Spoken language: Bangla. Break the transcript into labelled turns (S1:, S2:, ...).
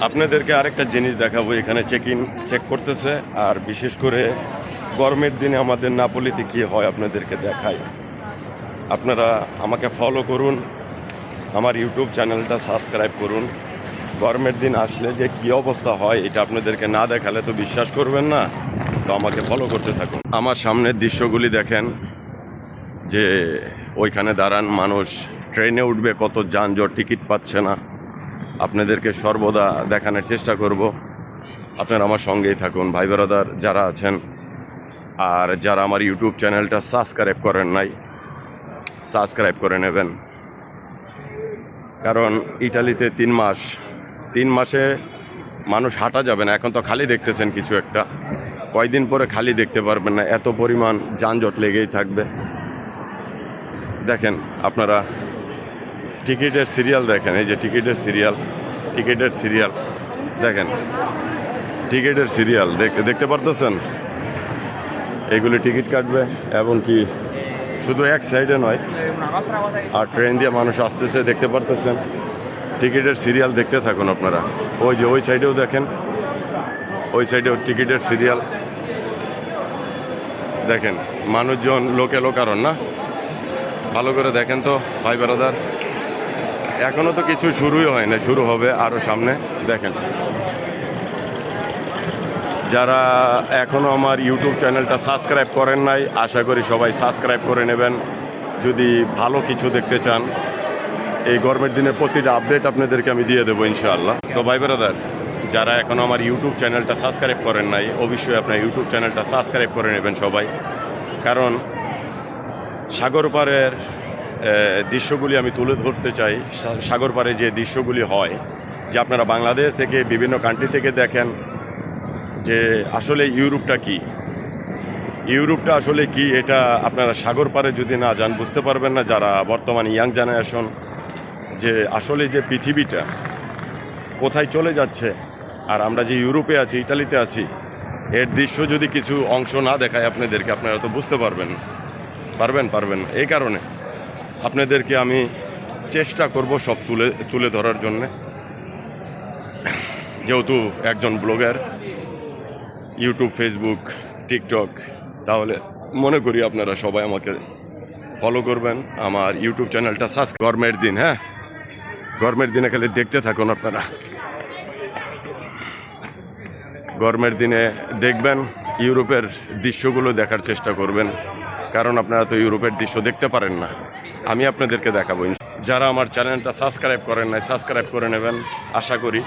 S1: আপনাদেরকে আরেকটা জিনিস দেখাবো, এখানে চেক করতেছে। আর বিশেষ করে গরমের দিনে আমাদের নাপোলিতে কী হয় আপনাদেরকে দেখাই। আপনারা আমাকে ফলো করুন, আমার ইউটিউব চ্যানেলটা সাবস্ক্রাইব করুন। গরমের দিন আসলে যে কী অবস্থা হয় এটা আপনাদেরকে না দেখালে তো বিশ্বাস করবেন না। তো আমাকে ফলো করতে থাকুন। আমার সামনের দৃশ্যগুলি দেখেন, যে ওইখানে দাঁড়ান মানুষ, ট্রেনে উঠবে কত যানজট, টিকিট পাচ্ছে না। আপনাদেরকে সর্বদা দেখানোর চেষ্টা করব। আপনারা আমার সঙ্গেই থাকুন ভাই ব্রাদার যারা আছেন। আর যারা আমার ইউটিউব চ্যানেলটা সাবস্ক্রাইব করেন নাই, সাবস্ক্রাইব করে নেবেন। কারণ ইটালিতে 3 মাসে মানুষ হাঁটা যাবে না। এখন তো খালি দেখতেছেন কিছু একটা, কয়দিন পরে খালি দেখতে পারবেন না, এত পরিমাণ যানজট লেগেই থাকবে। দেখেন আপনারা টিকিটের সিরিয়াল দেখেন, এই যে টিকিটের সিরিয়াল দেখেন, টিকিটের সিরিয়াল দেখতে পারতেছেন। এইগুলি টিকিট কাটবে, এবং কি শুধু এক সাইডে নয়, আর ট্রেন দিয়ে মানুষ আসতেছে দেখতে পারতেছেন। টিকিটের সিরিয়াল দেখতে থাকুন আপনারা। ওই যে ওই সাইডেও দেখেন, ওই সাইডেও টিকিটের সিরিয়াল দেখেন। মানুষজন লোকারণ না, ভালো করে দেখেন তো ভাই ব্রাদার। এখনও তো কিছু শুরুই হয় না, শুরু হবে আরও সামনে। দেখেন যারা এখনও আমার ইউটিউব চ্যানেলটা সাবস্ক্রাইব করেন নাই, আশা করি সবাই সাবস্ক্রাইব করে নেবেন যদি ভালো কিছু দেখতে চান। এই গরমের দিনে প্রতিটা আপডেট আপনাদেরকে আমি দিয়ে দেবো ইনশাআল্লাহ। তো ভাই ব্রাদার যারা এখনও আমার ইউটিউব চ্যানেলটা সাবস্ক্রাইব করেন নাই, অবশ্যই আপনার ইউটিউব চ্যানেলটা সাবস্ক্রাইব করে নেবেন সবাই। কারণ সাগর পাড়ের দৃশ্যগুলি আমি তুলে ধরতে চাই। সাগর পাড়ে যে দৃশ্যগুলি হয়, যে আপনারা বাংলাদেশ থেকে বিভিন্ন কান্ট্রি থেকে দেখেন যে আসলে ইউরোপটা আসলে কি, এটা আপনারা সাগর পাড়ে যদি না যান বুঝতে পারবেন না। যারা বর্তমানে ইয়াং জেনারেশন, যে আসলে যে পৃথিবীটা কোথায় চলে যাচ্ছে, আর আমরা যে ইউরোপে আছি, ইটালিতে আছি, এর দৃশ্য যদি কিছু অংশ না দেখায় আপনাদেরকে, আপনারা তো বুঝতে পারবেন। এই কারণে আপনাদেরকে আমি চেষ্টা করব সব তুলে ধরার জন্যে। যেহেতু একজন ব্লগার, ইউটিউব, ফেসবুক, টিকটক, তাহলে মনে করি আপনারা সবাই আমাকে ফলো করবেন, আমার ইউটিউব চ্যানেলটা সাবস্ক্রাইব। গরমের দিন, হ্যাঁ গরমের দিনে খালি দেখতে থাকুন আপনারা। গরমের দিনে দেখবেন, ইউরোপের দৃশ্যগুলো দেখার চেষ্টা করবেন। কারণ আপনারা তো ইউরোপের দৃশ্য দেখতে পারেন না, আমি আপনাদেরকে দেখাবো। যারা আমার চ্যানেলটা সাবস্ক্রাইব করেন নাই, সাবস্ক্রাইব করে নেবেন আশা করি।